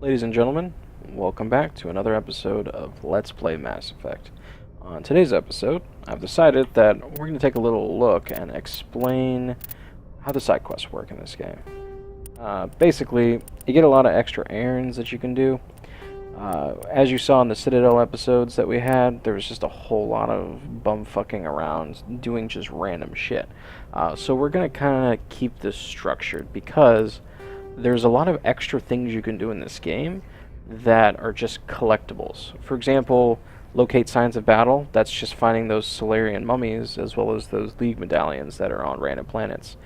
Ladies and gentlemen, welcome back to another episode of Let's Play Mass Effect. On today's episode, I've decided that we're going to take a little look and explain how the side quests work in this game. Basically, you get a lot of extra errands that you can do. As you saw in the Citadel episodes that we had, there was just a whole lot of bumfucking around doing just random shit. So we're going to kind of keep this structured because there's a lot of extra things you can do in this game that are just collectibles. For example, locate signs of battle. That's just finding those Solarian mummies as well as those League medallions that are on random planets,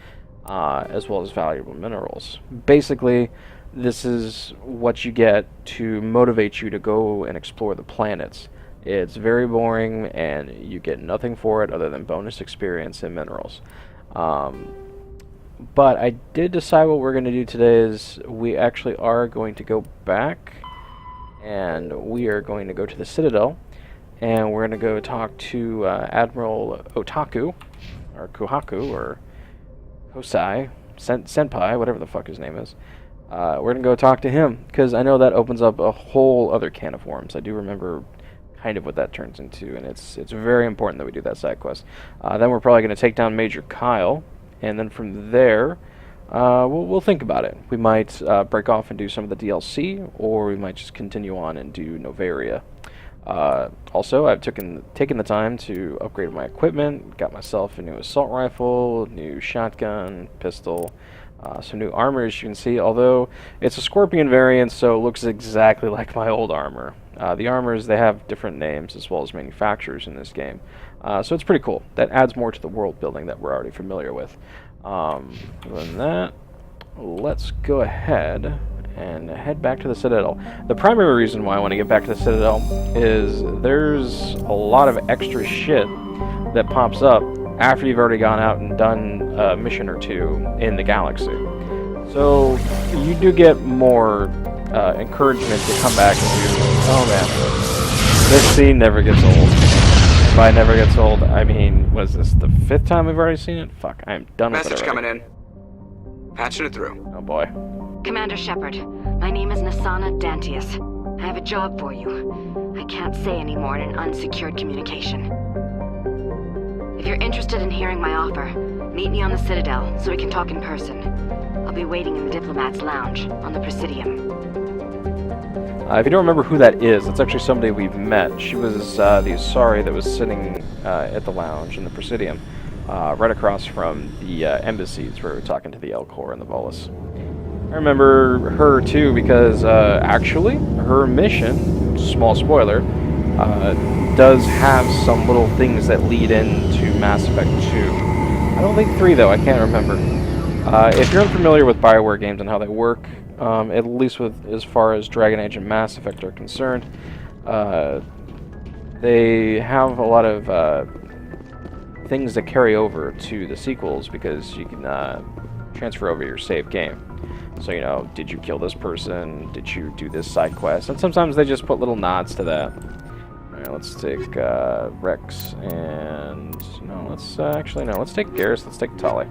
as well as valuable minerals. Basically, this is what you get to motivate you to go and explore the planets. It's very boring, and you get nothing for it other than bonus experience and minerals. But I did decide what we're going to do today is we actually are going to go back and we are going to go to the Citadel and we're going to go talk to Admiral Otaku or Kuhaku or Hosai, Senpai, whatever the fuck his name is. We're going to go talk to him because I know that opens up a whole other can of worms. I do remember kind of what that turns into, and it's very important that we do that side quest. Then we're probably going to take down Major Kyle. And then from there, we'll think about it. We might break off and do some of the DLC, or we might just continue on and do Novaria. Also, I've taken the time to upgrade my equipment, got myself a new assault rifle, new shotgun, pistol, some new armor, as you can see, although it's a Scorpion variant, so it looks exactly like my old armor. The armors, they have different names as well as manufacturers in this game. So it's pretty cool. That adds more to the world building that we're already familiar with. Other than that, let's go ahead and head back to the Citadel. The primary reason why I want to get back to the Citadel is there's a lot of extra shit that pops up after you've already gone out and done a mission or two in the galaxy. So you do get more encouragement to come back and do, oh man, this scene never gets old. By never gets old, I mean, was this the 5th time we've already seen it? Fuck, I am done with it Message already. coming in. Patching it through. Oh boy. Commander Shepard, my name is Nasana Dantius. I have a job for you. I can't say any more in an unsecured communication. If you're interested in hearing my offer, meet me on the Citadel so we can talk in person. I'll be waiting in the Diplomat's Lounge on the Presidium. If you don't remember who that is, that's actually somebody we've met. She was the Asari that was sitting at the lounge in the Presidium, right across from the embassies where we were talking to the Elcor and the Volus. I remember her too because actually her mission, small spoiler, does have some little things that lead into Mass Effect 2. I don't think 3 though, I can't remember. If you're unfamiliar with BioWare games and how they work, at least with as far as Dragon Age and Mass Effect are concerned, they have a lot of things that carry over to the sequels because you can transfer over your save game. So, you know, did you kill this person? Did you do this side quest? And sometimes they just put little nods to that. Alright, let's take Rex and... No, let's actually, no, let's take Garrus, let's take Tali.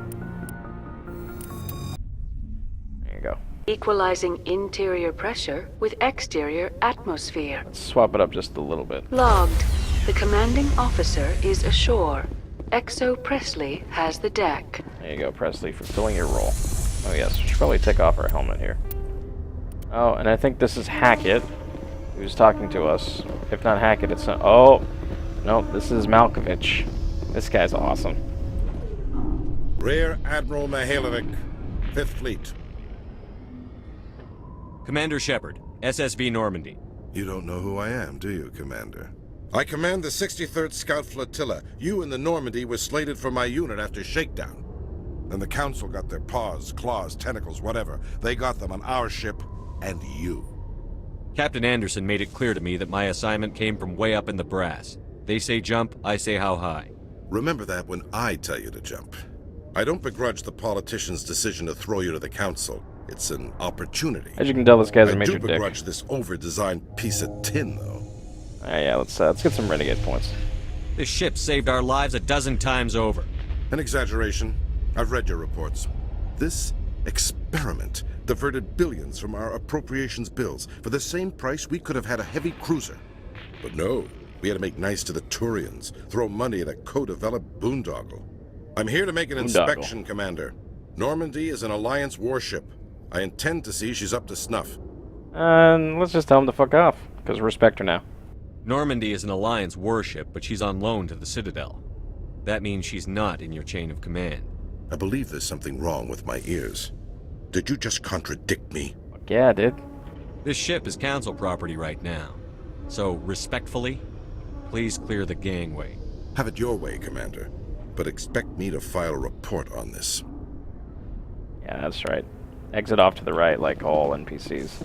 There you go. Equalizing interior pressure with exterior atmosphere. Let's swap it up just a little bit. Logged. The commanding officer is ashore. Exo Presley has the deck. There you go, Presley, fulfilling your role. Oh yes, we should probably take off our helmet here. Oh, and I think this is Hackett, who's talking to us. If not Hackett, it's not... Oh! No, this is Malkovich. This guy's awesome. Rear Admiral Mihailovic, 5th Fleet. Commander Shepard, SSV Normandy. You don't know who I am, do you, Commander? I command the 63rd Scout Flotilla. You and the Normandy were slated for my unit after shakedown. Then the Council got their paws, claws, tentacles, whatever. They got them on our ship, and you. Captain Anderson made it clear to me that my assignment came from way up in the brass. They say jump, I say how high. Remember that when I tell you to jump. I don't begrudge the politician's decision to throw you to the Council. It's an opportunity. As you can tell, this guy's a I major do dick. begrudge this over-designed piece of tin, though. Yeah, let's get some renegade points. This ship saved our lives a dozen times over. An exaggeration. I've read your reports. This experiment diverted billions from our appropriations bills. For the same price, we could have had a heavy cruiser. But no, we had to make nice to the Turians, throw money at a co-developed boondoggle. I'm here to make an inspection, Commander. Normandy is an Alliance warship. I intend to see she's up to snuff. And let's just tell him to fuck off, because we respect her now. Normandy is an Alliance warship, but she's on loan to the Citadel. That means she's not in your chain of command. I believe there's something wrong with my ears. Did you just contradict me? Fuck yeah, dude. This ship is Council property right now. So, respectfully, please clear the gangway. Have it your way, Commander. But expect me to file a report on this. Yeah, that's right. Exit off to the right, like all NPCs.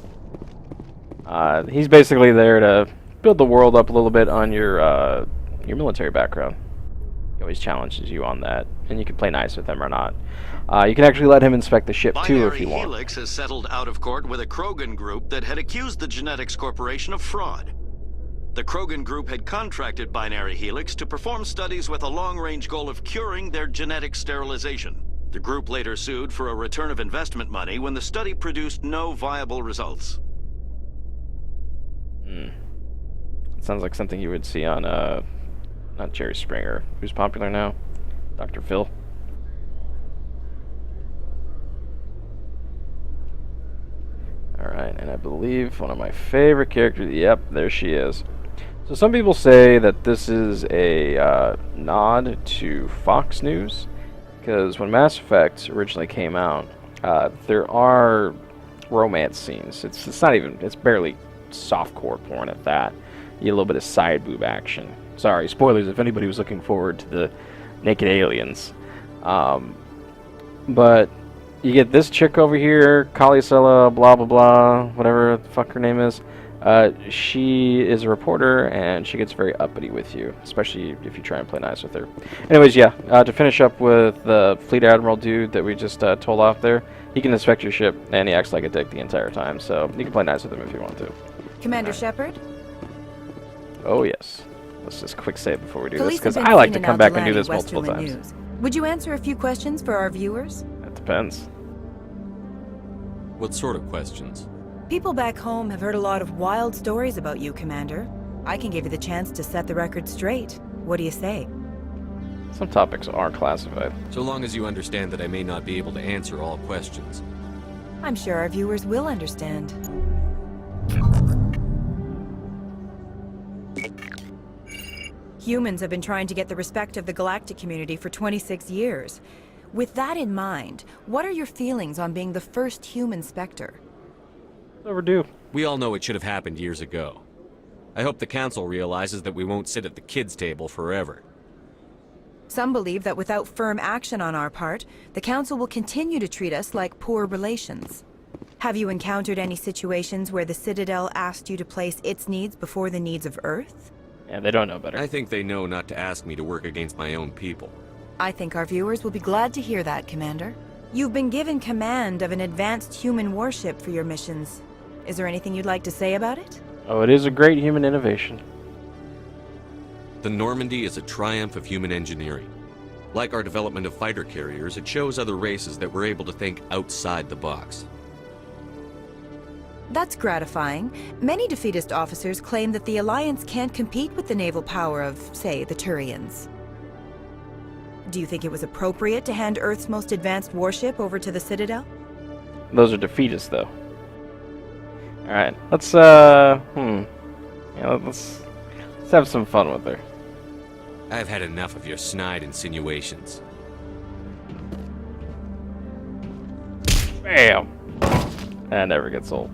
He's basically there to build the world up a little bit on your military background. He always challenges you on that, and you can play nice with him or not. You can actually let him inspect the ship too if you want. Helix has settled out of court with a Krogan group that had accused the Genetics Corporation of fraud. The Krogan group had contracted Binary Helix to perform studies with a long-range goal of curing their genetic sterilization. The group later sued for a return of investment money when the study produced no viable results. Sounds like something you would see on, not Jerry Springer. Who's popular now? Dr. Phil. Alright, and I believe one of my favorite characters, yep, there she is. So some people say that this is a nod to Fox News, because when Mass Effect originally came out, there are romance scenes. It's not even, it's barely softcore porn at that. You get a little bit of side boob action. Sorry, spoilers if anybody was looking forward to the naked aliens. But you get this chick over here, Kalisela, blah blah blah, whatever the fuck her name is. She is a reporter, and she gets very uppity with you, especially if you try and play nice with her. Anyways, yeah, to finish up with the Fleet Admiral dude that we just told off there, he can inspect your ship, and he acts like a dick the entire time, so you can play nice with him if you want to. Commander Shepard? Oh, yes. Let's just quick save before we do Police this, because have been I like seen to in come back and do Altalani, this multiple Westerland times. News. Would you answer a few questions for our viewers? That depends. What sort of questions? People back home have heard a lot of wild stories about you, Commander. I can give you the chance to set the record straight. What do you say? Some topics are classified. So long as you understand that I may not be able to answer all questions. I'm sure our viewers will understand. Humans have been trying to get the respect of the galactic community for 26 years. With that in mind, what are your feelings on being the first human Spectre? Overdue. We all know it should have happened years ago. I hope the Council realizes that we won't sit at the kids' table forever. Some believe that without firm action on our part, the Council will continue to treat us like poor relations. Have you encountered any situations where the Citadel asked you to place its needs before the needs of Earth? Yeah, they don't know better. I think they know not to ask me to work against my own people. I think our viewers will be glad to hear that, Commander. You've been given command of an advanced human warship for your missions. Is there anything you'd like to say about it? Oh, it is a great human innovation. The Normandy is a triumph of human engineering. Like our development of fighter carriers, it shows other races that we're able to think outside the box. That's gratifying. Many defeatist officers claim that the Alliance can't compete with the naval power of, say, the Turians. Do you think it was appropriate to hand Earth's most advanced warship over to the Citadel? Those are defeatists, though. Alright, let's have some fun with her. I've had enough of your snide insinuations. Bam! That never gets old.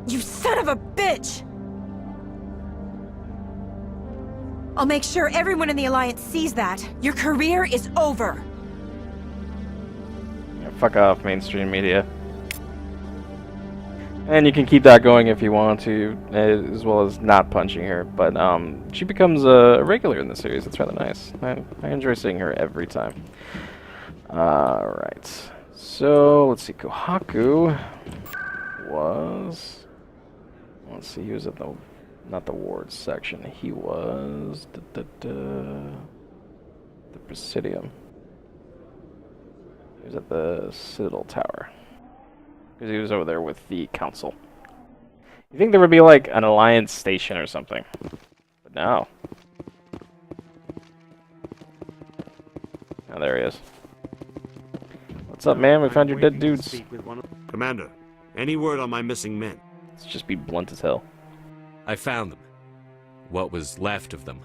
You son of a bitch! I'll make sure everyone in the Alliance sees that. Your career is over. Yeah, fuck off, mainstream media. And you can keep that going if you want to, as well as not punching her. But she becomes a regular in the series. It's rather nice. I enjoy seeing her every time. Alright. So, let's see. Kohaku was... Let's see, he was at the... Not the wards section. He was... the Presidium. He was at the Citadel Tower. Because he was over there with the council. You think there would be like an alliance station or something? But no. Oh, there he is. What's up, man? We found your dead dudes. Commander, any word on my missing men? Let's just be blunt as hell. I found them. What was left of them.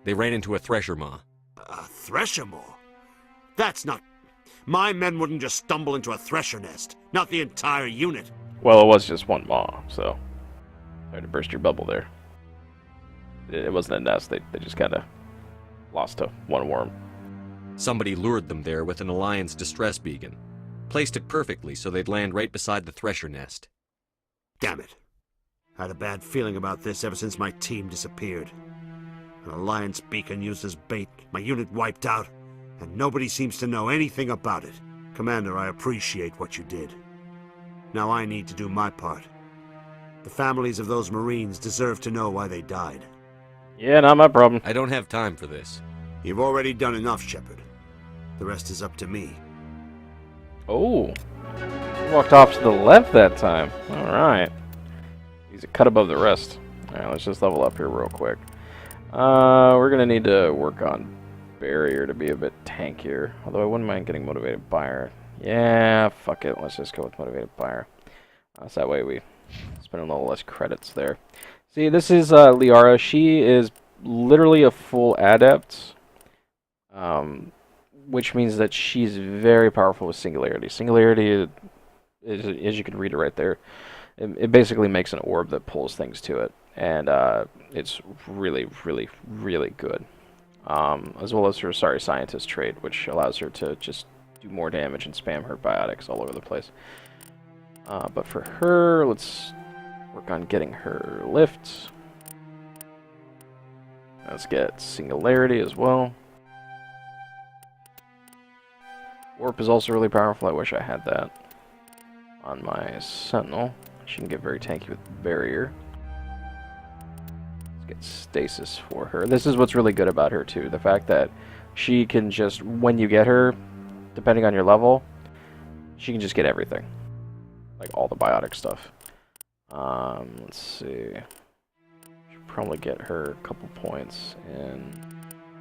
They ran into a thresher maw. A thresher maw? That's not... My men wouldn't just stumble into a thresher nest. Not the entire unit. Well, it was just one maw, so... Sorry to burst your bubble there. It wasn't a nest, they just kind of lost to one worm. Somebody lured them there with an Alliance distress beacon. Placed it perfectly so they'd land right beside the thresher nest. Damn it. I had a bad feeling about this ever since my team disappeared. An Alliance beacon used as bait, my unit wiped out, and nobody seems to know anything about it. Commander, I appreciate what you did. Now I need to do my part. The families of those Marines deserve to know why they died. Yeah, not my problem. I don't have time for this. You've already done enough, Shepard. The rest is up to me. Oh. Walked off to the left that time. Alright. He's a cut above the rest. Alright, let's just level up here real quick. We're gonna need to work on barrier to be a bit tankier. Although I wouldn't mind getting motivated buyer. Yeah, fuck it. Let's just go with motivated buyer. So that way we spend a little less credits there. See, this is Liara. She is literally a full adept. Which means that she's very powerful with Singularity. Singularity, as you can read it right there, it basically makes an orb that pulls things to it. And it's really, really, really good. As well as her Scientist trait, which allows her to just do more damage and spam her biotics all over the place. But for her, let's work on getting her lift. Let's get Singularity as well. Warp is also really powerful. I wish I had that on my Sentinel. She can get very tanky with Barrier. Let's get Stasis for her. This is what's really good about her, too. The fact that she can just, when you get her, depending on your level, she can just get everything. Like all the biotic stuff. Let's see. Should probably get her a couple points. And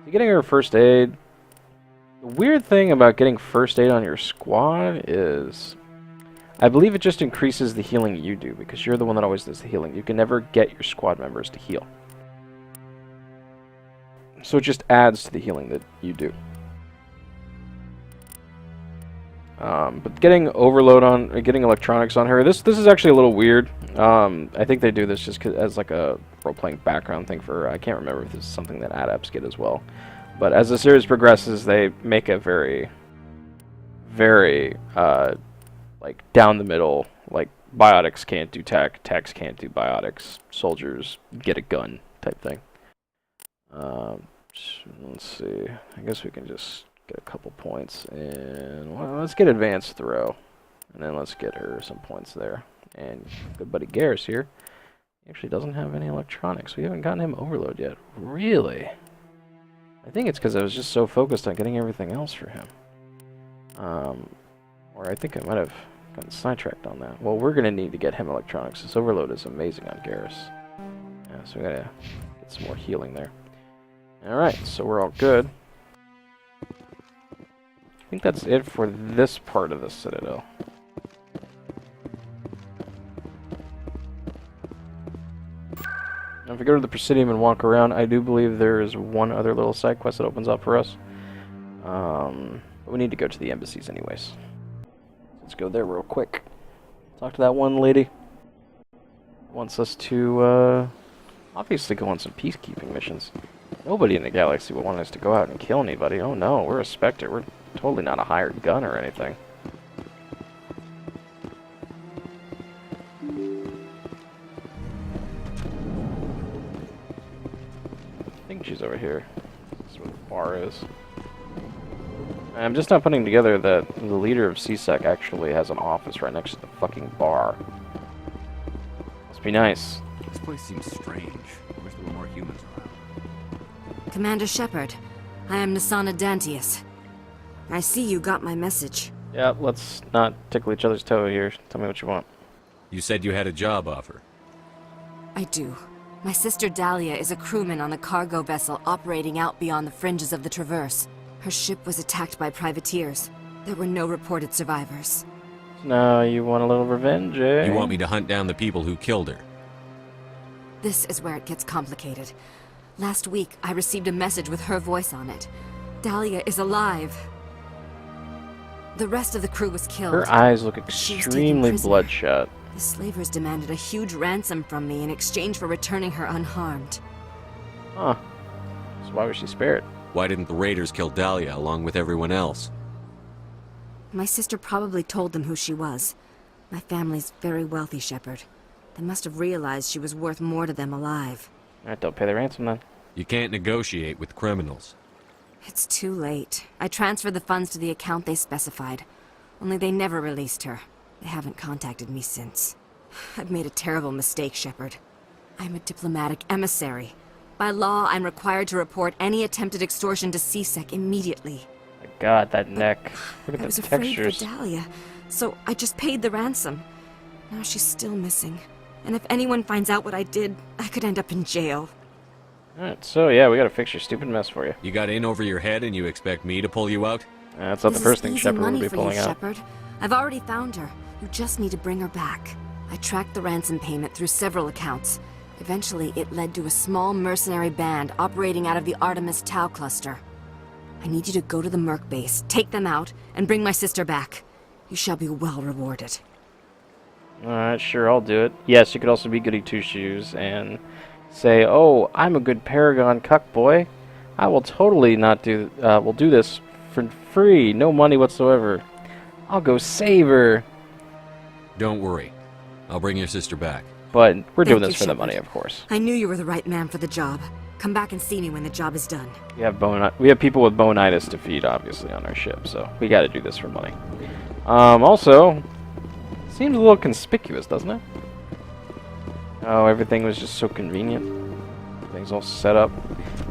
getting her first aid. The weird thing about getting first aid on your squad is, I believe it just increases the healing you do, because you're the one that always does the healing. You can never get your squad members to heal. So it just adds to the healing that you do. But getting overload on, getting electronics on her, this is actually a little weird. I think they do this just as like a role-playing background thing for her. I can't remember if this is something that adepts get as well. But as the series progresses, they make a very, very, like, down the middle, like, biotics can't do tech, techs can't do biotics, soldiers get a gun type thing. Let's see, I guess we can just get a couple points, and well, let's get advanced throw, and then let's get her some points there. And good buddy Garrus here, he actually doesn't have any electronics. We haven't gotten him overload yet. Really? I think it's because I was just so focused on getting everything else for him. Or I think I might have gotten sidetracked on that. Well, we're going to need to get him electronics. This overload is amazing on Garrus. Yeah, so we got to get some more healing there. Alright, so we're all good. I think that's it for this part of the Citadel. Now if we go to the Presidium and walk around, I do believe there is one other little side quest that opens up for us. But we need to go to the embassies anyways. Let's go there real quick. Talk to that one lady. Wants us to, obviously go on some peacekeeping missions. Nobody in the galaxy would want us to go out and kill anybody. Oh no, we're a Spectre. We're totally not a hired gun or anything. I think she's over here. That's where the bar is. I'm just not putting together that the leader of CSEC actually has an office right next to the fucking bar. Must be nice. This place seems strange. I wish there were more humans around. Commander Shepard, I am Nasana Dantius. I see you got my message. Yeah, let's not tickle each other's toe here. Tell me what you want. You said you had a job offer. I do. My sister Dahlia is a crewman on a cargo vessel operating out beyond the fringes of the Traverse. Her ship was attacked by privateers. There were no reported survivors. Now you want a little revenge, eh? You want me to hunt down the people who killed her? This is where it gets complicated. Last week, I received a message with her voice on it. Dahlia is alive. The rest of the crew was killed. Her eyes look She was taken extremely prisoner. bloodshot. The slavers demanded a huge ransom from me in exchange for returning her unharmed. Huh. So why was she spared? Why didn't the raiders kill Dahlia along with everyone else? My sister probably told them who she was. My family's very wealthy, Shepard. They must have realized she was worth more to them alive. Alright, don't pay the ransom then. You can't negotiate with criminals. It's too late. I transferred the funds to the account they specified. Only they never released her. They haven't contacted me since. I've made a terrible mistake, Shepard. I'm a diplomatic emissary. By law, I'm required to report any attempted extortion to CSEC immediately. My god, that neck. Look at I the was afraid textures. for Dahlia, so I just paid the ransom. Now she's still missing. And if anyone finds out what I did, I could end up in jail. Alright, so yeah, we gotta fix your stupid mess for you. You got in over your head and you expect me to pull you out? That's not the first thing This is easy Shepard will money be for pulling you, out. Shepard. I've already found her. You just need to bring her back. I tracked the ransom payment through several accounts. Eventually, it led to a small mercenary band operating out of the Artemis Tau cluster. I need you to go to the Merc base, take them out, and bring my sister back. You shall be well rewarded. Alright, sure, I'll do it. Yes, you could also be goody two-shoes and say, oh, I'm a good Paragon cuck boy. I will totally not do, will do this for free, no money whatsoever. I'll go save her. Don't worry. I'll bring your sister back. But we're doing Thank this you, for the Shepard. money, of course. I knew you were the right man for the job. Come back and see me when the job is done. We have people with bonitis to feed, obviously, on our ship, so we gotta do this for money. Also, seems a little conspicuous, doesn't it? Oh, everything was just so convenient. Everything's all set up.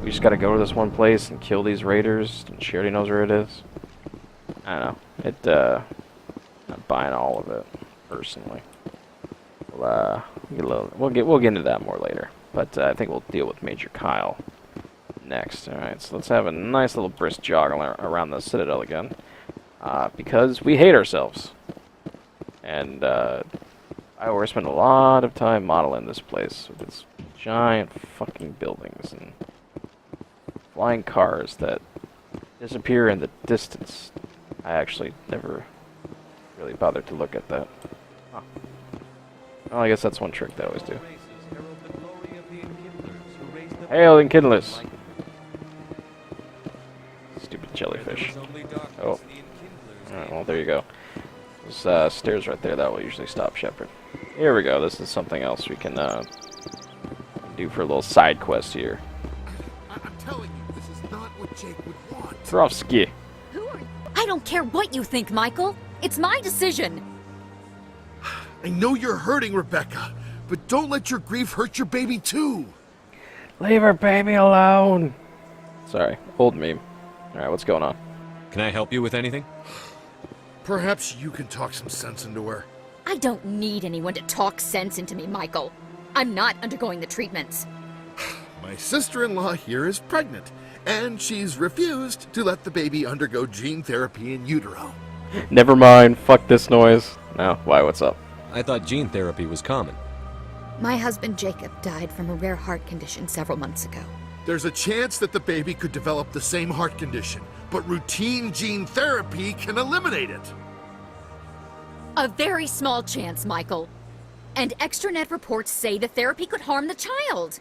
We just gotta go to this one place and kill these raiders, and she already knows where it is. I don't know. Not buying all of it, personally. We'll get into that more later. But I think we'll deal with Major Kyle next. Alright, so let's have a nice little brisk jog around the Citadel again. Because we hate ourselves. And I spent a lot of time modeling this place with its giant fucking buildings and flying cars that disappear in the distance. I actually never really bothered to look at that. Huh. Well, I guess that's one trick they always do. Hail and kindlers! Stupid jellyfish. Oh. Alright, well, there you go. There's stairs right there. That will usually stop Shepard. Here we go. This is something else we can do for a little side quest here. I'm telling you, this is not what Jake would want. Trovsky. I don't care what you think, Michael. It's my decision. I know you're hurting, Rebecca, but don't let your grief hurt your baby too. Leave her baby alone. Sorry, old meme. Alright, what's going on? Can I help you with anything? Perhaps you can talk some sense into her. I don't need anyone to talk sense into me, Michael. I'm not undergoing the treatments. My sister-in-law here is pregnant, and she's refused to let the baby undergo gene therapy in utero. Never mind, fuck this noise. No, why, what's up? I thought gene therapy was common. My husband Jacob died from a rare heart condition several months ago. There's a chance that the baby could develop the same heart condition, but routine gene therapy can eliminate it. A very small chance, Michael. And extranet reports say the therapy could harm the child.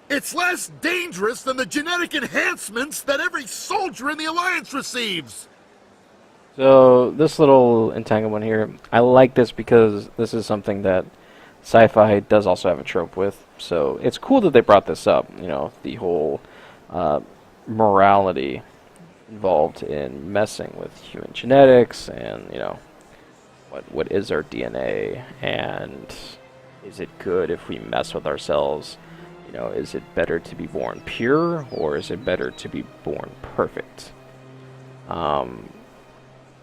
It's less dangerous than the genetic enhancements that every soldier in the Alliance receives. So, this little entanglement here, I like this because this is something that sci-fi does also have a trope with. So, it's cool that they brought this up, you know, the whole morality involved in messing with human genetics and, you know, what is our DNA, and is it good if we mess with ourselves? You know, is it better to be born pure, or is it better to be born perfect?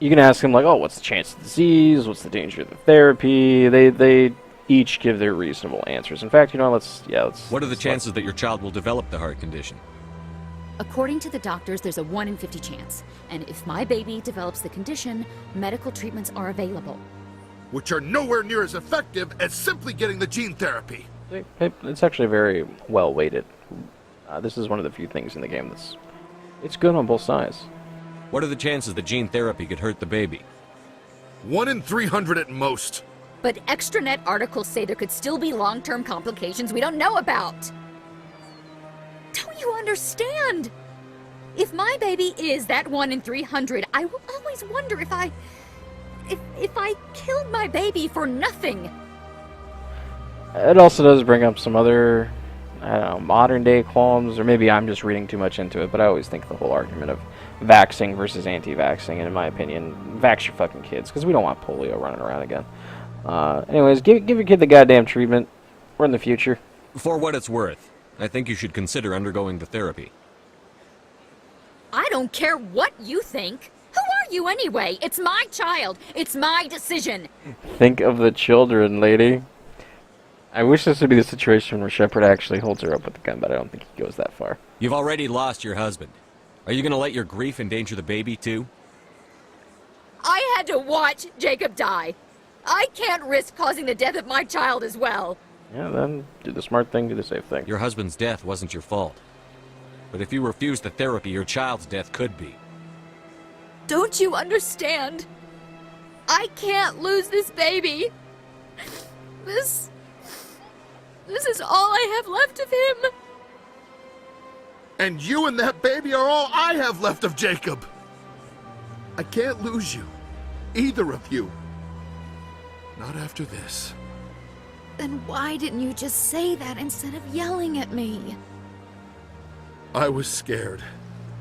you can ask them like, oh, what's the chance of disease? What's the danger of the therapy? They each give their reasonable answers. In fact, you know, let's. What are the chances that your child will develop the heart condition? According to the doctors, there's a 1 in 50 chance. And if my baby develops the condition, medical treatments are available. Which are nowhere near as effective as simply getting the gene therapy. It's actually very well weighted. This is one of the few things in the game it's good on both sides. What are the chances that gene therapy could hurt the baby? 1 in 300 at most. But extranet articles say there could still be long-term complications we don't know about. Don't you understand? If my baby is that 1 in 300, I will always wonder if I killed my baby for nothing. It also does bring up some other, I don't know, modern day qualms, or maybe I'm just reading too much into it, but I always think the whole argument of vaxxing versus anti-vaxxing, and in my opinion, vax your fucking kids, because we don't want polio running around again. Anyways, give your kid the goddamn treatment. We're in the future. For what it's worth, I think you should consider undergoing the therapy. I don't care what you think. Who are you anyway? It's my child. It's my decision. Think of the children, lady. I wish this would be the situation where Shepard actually holds her up with the gun, but I don't think he goes that far. You've already lost your husband. Are you going to let your grief endanger the baby, too? I had to watch Jacob die. I can't risk causing the death of my child as well. Yeah, then do the smart thing, do the safe thing. Your husband's death wasn't your fault. But if you refuse the therapy, your child's death could be. Don't you understand? I can't lose this baby. This is all I have left of him. And you and that baby are all I have left of Jacob. I can't lose you. Either of you. Not after this. Then why didn't you just say that instead of yelling at me? I was scared.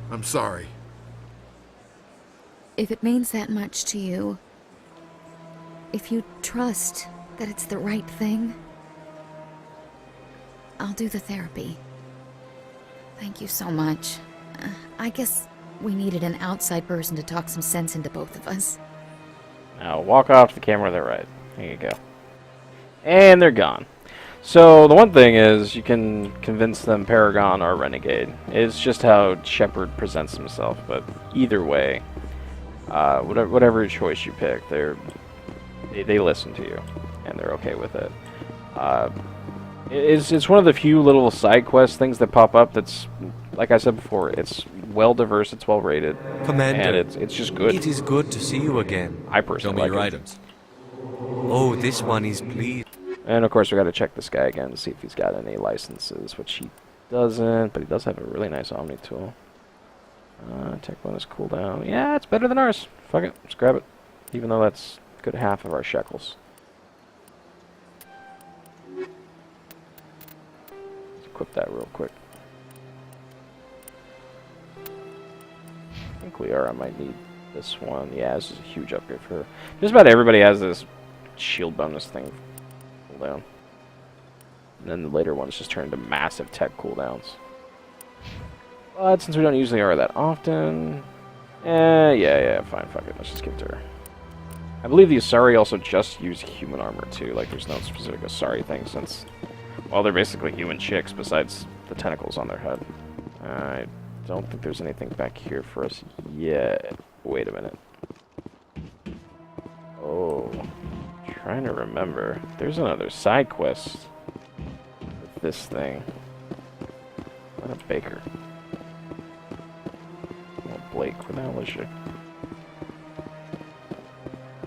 I'm sorry. If it means that much to you, if you trust that it's the right thing, I'll do the therapy. Thank you so much. I guess we needed an outside person to talk some sense into both of us. Now walk off the camera, they're right. There you go. And they're gone. So the one thing is you can convince them Paragon or Renegade. It's just how Shepard presents himself, but either way, whatever choice you pick, they listen to you and they're okay with it. It's one of the few little side quest things that pop up that's, like I said before, it's well diverse, it's well rated, Commander, and it's just good. It is good to see you again. I personally Show me like your it. items. Oh, this one is pleased. And of course we got to check this guy again to see if he's got any licenses, which he doesn't, but he does have a really nice Omni tool. Tech bonus cooldown. Yeah, it's better than ours. Fuck it, let's grab it. Even though that's a good half of our shekels. Let's equip that real quick. I think Liara might need this one. Yeah, this is a huge upgrade for her. Just about everybody has this shield bonus thing cooldown. And then the later ones just turn into massive tech cooldowns. But since we don't use Liara that often... yeah, fine, fuck it. Let's just give it to her. I believe the Asari also just use human armor too. Like, there's no specific Asari thing since... well, they're basically human chicks besides the tentacles on their head. I don't think there's anything back here for us yet. Wait a minute. Oh... trying to remember. There's another side quest with this thing. What a baker. Oh, Blake, where the hell is she?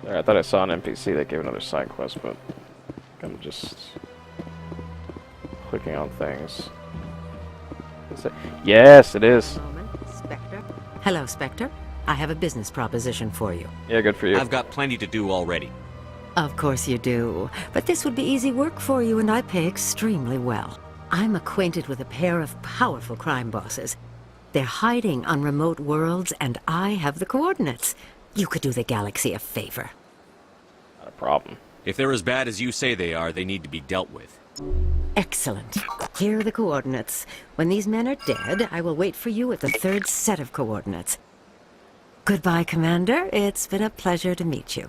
There, I thought I saw an NPC that gave another side quest, but I'm just clicking on things. Is it? Yes, it is. Spectre. Hello, Spectre. I have a business proposition for you. Yeah, good for you. I've got plenty to do already. Of course you do. But this would be easy work for you, and I pay extremely well. I'm acquainted with a pair of powerful crime bosses. They're hiding on remote worlds, and I have the coordinates. You could do the galaxy a favor. Not a problem. If they're as bad as you say they are, they need to be dealt with. Excellent. Here are the coordinates. When these men are dead, I will wait for you at the third set of coordinates. Goodbye, Commander. It's been a pleasure to meet you.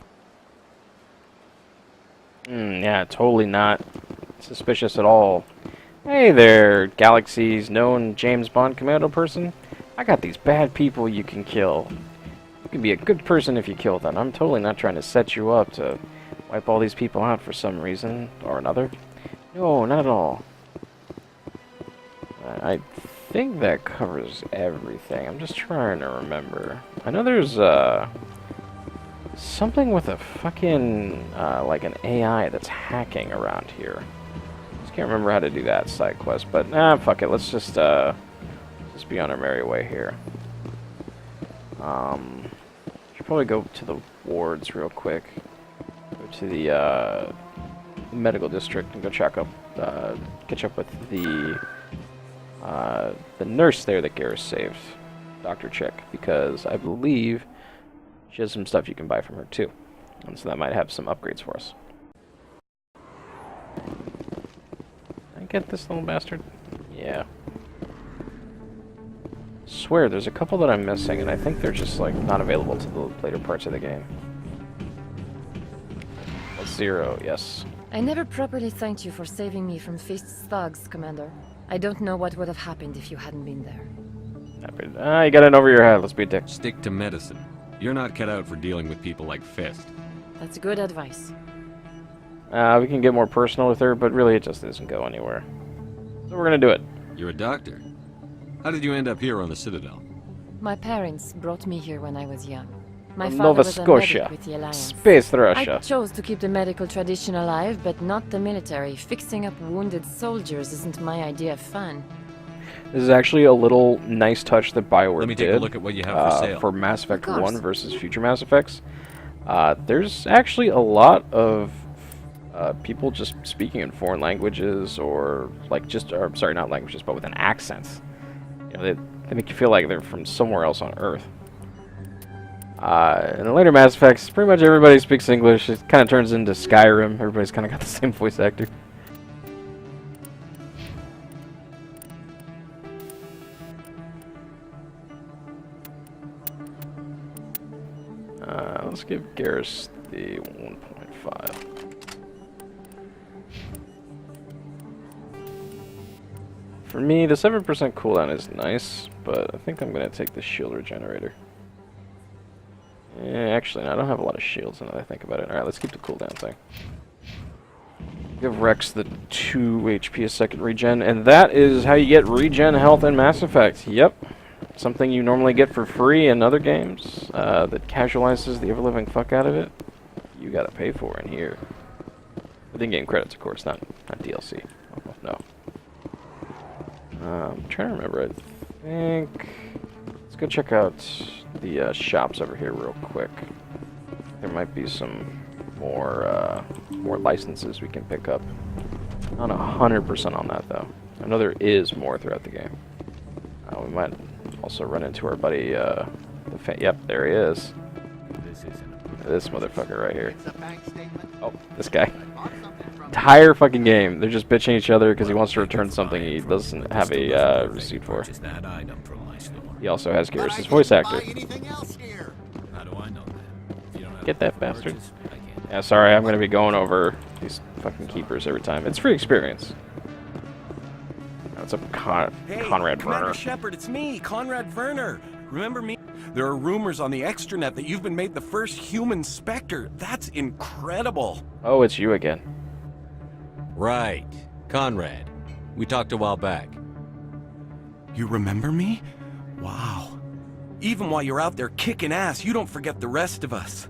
Yeah, totally not suspicious at all. Hey there, Galaxy's known James Bond commando person. I got these bad people you can kill. You can be a good person if you kill them. I'm totally not trying to set you up to wipe all these people out for some reason or another. No, not at all. I think that covers everything. I'm just trying to remember. I know there's something with a fucking like an AI that's hacking around here. Just can't remember how to do that side quest, but fuck it. Let's just be on our merry way here. Should probably go to the wards real quick. Go to the medical district and go catch up with the nurse there that Garrus saved, Dr. Chick, because I believe she has some stuff you can buy from her too, and so that might have some upgrades for us. Can I get this little bastard? Yeah. Swear, there's a couple that I'm missing, and I think they're just like not available to the later parts of the game. Zero, yes. I never properly thanked you for saving me from Feast's thugs, Commander. I don't know what would have happened if you hadn't been there. You got it over your head. Let's be a dick. Stick to medicine. You're not cut out for dealing with people like Fist. That's good advice. We can get more personal with her, but really it just doesn't go anywhere. So we're gonna do it. You're a doctor. How did you end up here on the Citadel? My parents brought me here when I was young. My father Nova was a Scotia, medic with the Alliance. Space Russia. I chose to keep the medical tradition alive, but not the military. Fixing up wounded soldiers isn't my idea of fun. This is actually a little nice touch that BioWare Let me did. take a look at what you have for sale. For Mass Effect 1 versus future Mass Effects. There's actually a lot of people just speaking in foreign languages, or like sorry, not languages, but with an accent. You know, they make you feel like they're from somewhere else on Earth. In the later Mass Effects, pretty much everybody speaks English. It kind of turns into Skyrim. Everybody's kind of got the same voice actor. Let's give Garrus the 1.5. For me, the 7% cooldown is nice, but I think I'm going to take the shield regenerator. Actually, no, I don't have a lot of shields now that I think about it. Alright, let's keep the cooldown thing. Give Rex the 2 HP a second regen, and that is how you get regen health in Mass Effect. Yep. Something you normally get for free in other games that casualizes the ever-living fuck out of it. You gotta pay for in here. With in-game credits, of course, not DLC. Oh, no. I'm trying to remember, I think... Let's go check out the shops over here real quick. There might be some more licenses we can pick up. Not 100% on that, though. I know there is more throughout the game. We might also run into our buddy, yep, there he is. This motherfucker right here. Oh, this guy. Entire fucking game, they're just bitching each other because he wants to return something he doesn't have a receipt for. He also has Garrus' voice actor. Get that bastard. Yeah, sorry, I'm going to be going over these fucking keepers every time. It's free experience. What's up, Conrad Commander Werner? Shepard, it's me, Conrad Werner. Remember me? There are rumors on the extranet that you've been made the first human Spectre. That's incredible. Oh, it's you again. Right. Conrad. We talked a while back. You remember me? Wow. Even while you're out there kicking ass, you don't forget the rest of us.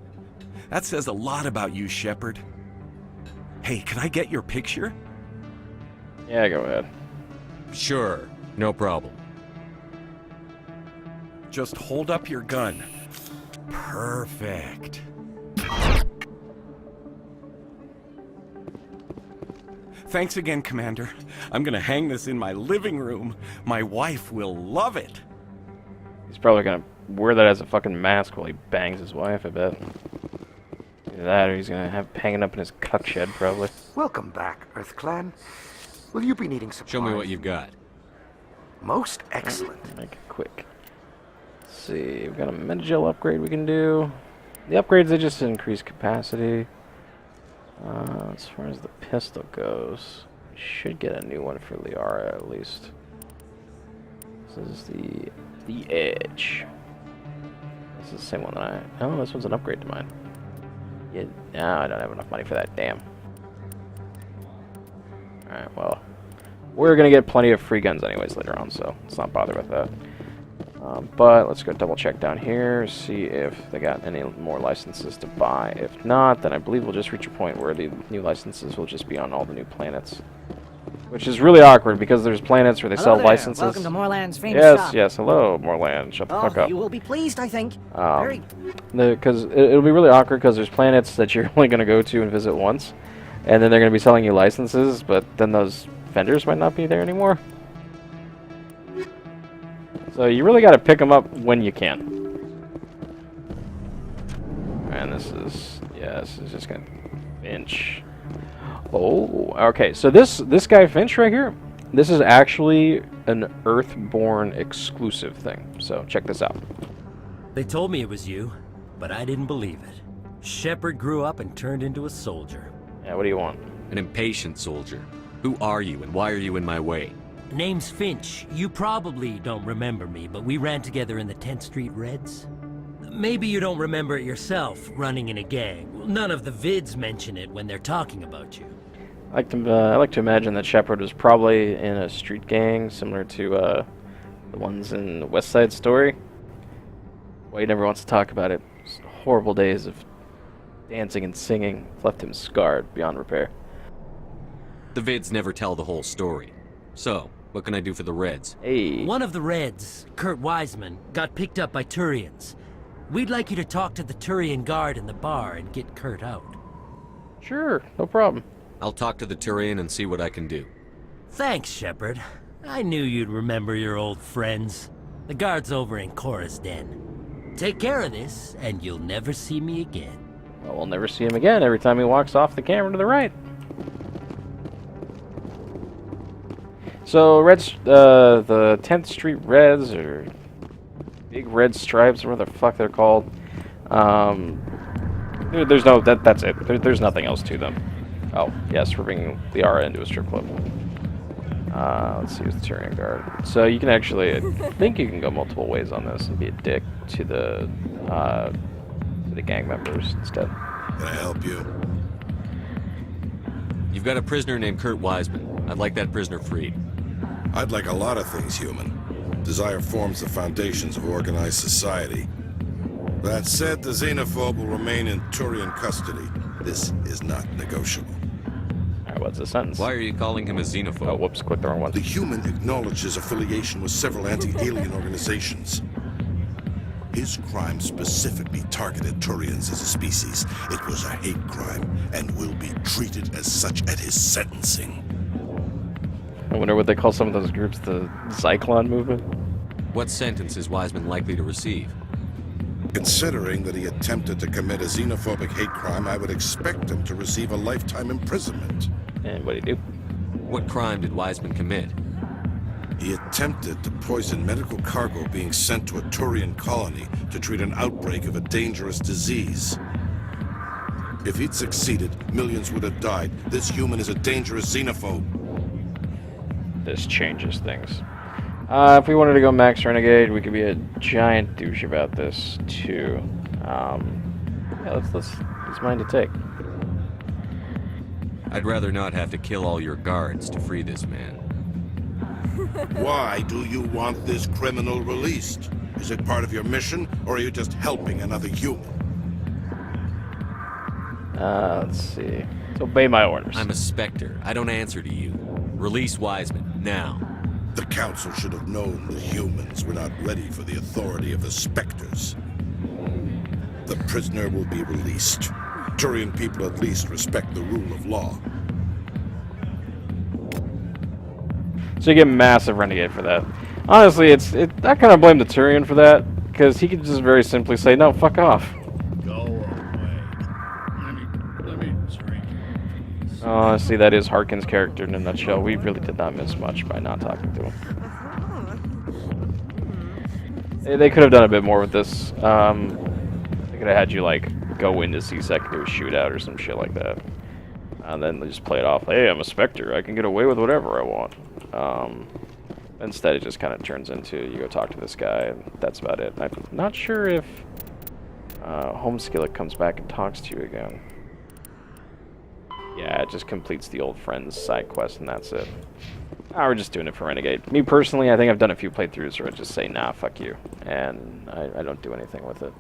That says a lot about you, Shepard. Hey, can I get your picture? Yeah, go ahead. Sure. No problem. Just hold up your gun. Perfect. Thanks again, Commander. I'm gonna hang this in my living room. My wife will love it. He's probably gonna wear that as a fucking mask while he bangs his wife, I bet. Either that, or he's gonna have it hanging up in his cuck shed, probably. Welcome back, Earth Clan. Will you be needing supplies? Show me what you've got. Most excellent. Make it quick. see. We've got a Metagel upgrade we can do. The upgrades, they just increase capacity. As far as the pistol goes, we should get a new one for Liara at least. This is the Edge. This is the same one that I... Oh, this one's an upgrade to mine. Yeah, no, I don't have enough money for that, damn. Alright, well, we're gonna get plenty of free guns anyways later on, so let's not bother with that. But let's go double check down here, see if they got any more licenses to buy. If not, then I believe we'll just reach a point where the new licenses will just be on all the new planets. Which is really awkward because there's planets where they sell licenses. Welcome to Moorland's famous yes, shop. yes, hello, Moorland. Shut the fuck up. You will be pleased, I think. Because it'll be really awkward because there's planets that you're only going to go to and visit once. And then they're going to be selling you licenses, but then those vendors might not be there anymore. So you really got to pick them up when you can. And this is just going to Finch. Oh, okay. So this guy Finch right here, this is actually an Earthborn exclusive thing. So check this out. They told me it was you, but I didn't believe it. Shepard grew up and turned into a soldier. Yeah, what do you want? An impatient soldier. Who are you and why are you in my way? Name's Finch. You probably don't remember me, but we ran together in the 10th Street Reds. Maybe you don't remember it yourself, running in a gang. None of the vids mention it when they're talking about you. I like to imagine that Shepard was probably in a street gang similar to the ones in West Side Story. Well, he never wants to talk about it. It's horrible days of dancing and singing left him scarred beyond repair. The vids never tell the whole story. So, what can I do for the Reds? Hey. One of the Reds, Kurt Wiseman, got picked up by Turians. We'd like you to talk to the Turian guard in the bar and get Kurt out. Sure, no problem. I'll talk to the Turian and see what I can do. Thanks, Shepard. I knew you'd remember your old friends. The guard's over in Cora's Den. Take care of this, and you'll never see me again. Well, we'll never see him again every time he walks off the camera to the right. So, Reds, the 10th Street Reds, or Big Red Stripes, or whatever the fuck they're called. There's no, that's it. There's nothing else to them. Oh, yes, we're bringing Liara into a strip club. Let's see who's the Turian guard. So you can actually, I think you can go multiple ways on this and be a dick to the gang members instead. Can I help you? You've got a prisoner named Kurt Wiseman. I'd like that prisoner freed. I'd like a lot of things, human. Desire forms the foundations of organized society. That said, the xenophobe will remain in Turian custody. This is not negotiable. Alright, what's the sentence? Why are you calling him a xenophobe? Oh, whoops, clicked the wrong one. The human acknowledges affiliation with several anti-alien organizations. His crime specifically targeted Turians as a species. It was a hate crime and will be treated as such at his sentencing. I wonder what they call some of those groups, the Zyklon movement? What sentence is Wiseman likely to receive? Considering that he attempted to commit a xenophobic hate crime, I would expect him to receive a lifetime imprisonment. And what did he do? What crime did Wiseman commit? He attempted to poison medical cargo being sent to a Turian colony to treat an outbreak of a dangerous disease. If he'd succeeded, millions would have died. This human is a dangerous xenophobe. This changes things. If we wanted to go max renegade, we could be a giant douche about this too. Yeah, it's mine to take. I'd rather not have to kill all your guards to free this man. Why do you want this criminal released? Is it part of your mission, or are you just helping another human? Let's see. Obey my orders. I'm a Spectre. I don't answer to you. Release Wiseman, now. The Council should have known the humans were not ready for the authority of the Spectres. The prisoner will be released. Turian people at least respect the rule of law. So you get massive renegade for that. Honestly, I kind of blame the Turian for that, because he could just very simply say, no, fuck off. Go away. Let me drink. Oh, see, that is Harkin's character in a nutshell. We really did not miss much by not talking to him. They could have done a bit more with this. They could have had you, like, go into C-Sec and do a shootout or some shit like that. And then they just play it off, hey, I'm a Spectre, I can get away with whatever I want. Instead, it just kind of turns into, you go talk to this guy, and that's about it. I'm not sure if Homeskillet comes back and talks to you again. Yeah, it just completes the old friends side quest, and that's it. We're just doing it for Renegade. Me personally, I think I've done a few playthroughs where I just say, nah, fuck you. And I don't do anything with it.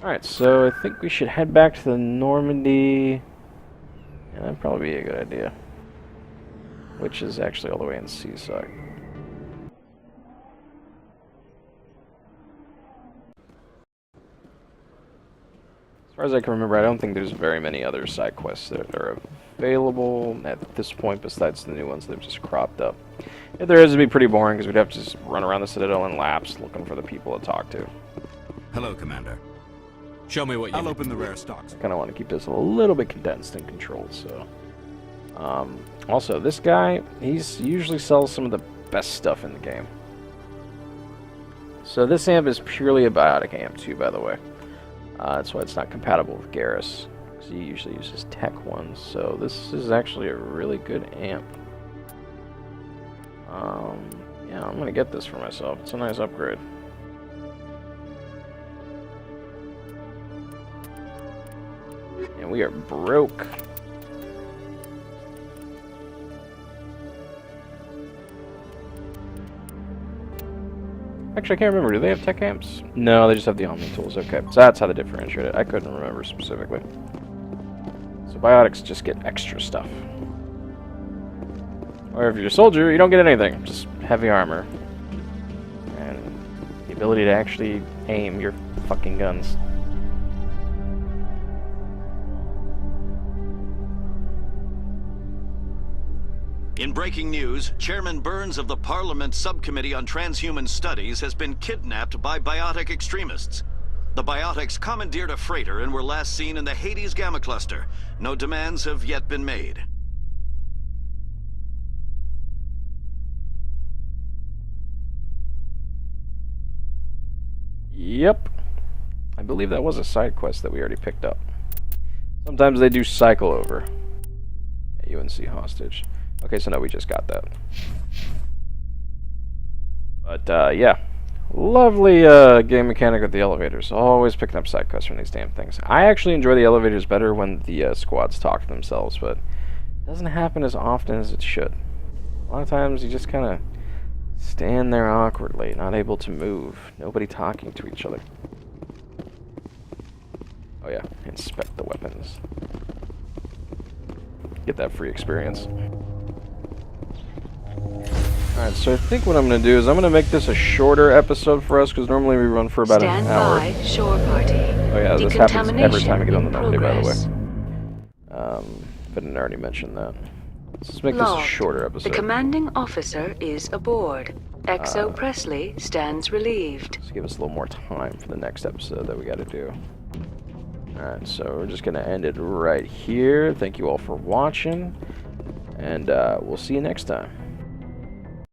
Alright, so I think we should head back to the Normandy. Yeah, that'd probably be a good idea. Which is actually all the way in Seaside. As far as I can remember, I don't think there's very many other side quests that are available at this point besides the new ones that have just cropped up. If there is, it'd be pretty boring because we'd have to just run around the Citadel in laps looking for the people to talk to. Hello, Commander. Show me what you I'll open the rare stocks. I kind of want to keep this a little bit condensed and controlled, so... also, this guy, he usually sells some of the best stuff in the game. So this amp is purely a biotic amp, too, by the way. That's why it's not compatible with Garrus, because he usually uses tech ones. So this is actually a really good amp. Yeah, I'm going to get this for myself. It's a nice upgrade. And we are broke. Actually, I can't remember. Do they have tech amps? No, they just have the Omni tools. Okay, so that's how they differentiate it. I couldn't remember specifically. So biotics just get extra stuff. Or if you're a soldier, you don't get anything. Just heavy armor. And the ability to actually aim your fucking guns. In breaking news, Chairman Burns of the Parliament Subcommittee on Transhuman Studies has been kidnapped by biotic extremists. The biotics commandeered a freighter and were last seen in the Hades Gamma Cluster. No demands have yet been made. Yep. I believe that was a side quest that we already picked up. Sometimes they do cycle over. Yeah, UNC hostage. Okay, so no, we just got that. But, yeah. Lovely game mechanic with the elevators. Always picking up side quests from these damn things. I actually enjoy the elevators better when the squads talk to themselves, but it doesn't happen as often as it should. A lot of times you just kind of stand there awkwardly, not able to move. Nobody talking to each other. Oh yeah, inspect the weapons. Get that free experience. Alright, so I think what I'm going to do is I'm going to make this a shorter episode for us, because normally we run for about an hour. Stand by, shore party. Oh yeah, this happens every time I get on the Normandy, by the way. If I didn't already mention that. Let's just make this a shorter episode. The commanding officer is aboard. XO Presley stands relieved. Let's give us a little more time for the next episode that we got to do. Alright, so we're just going to end it right here. Thank you all for watching, and we'll see you next time.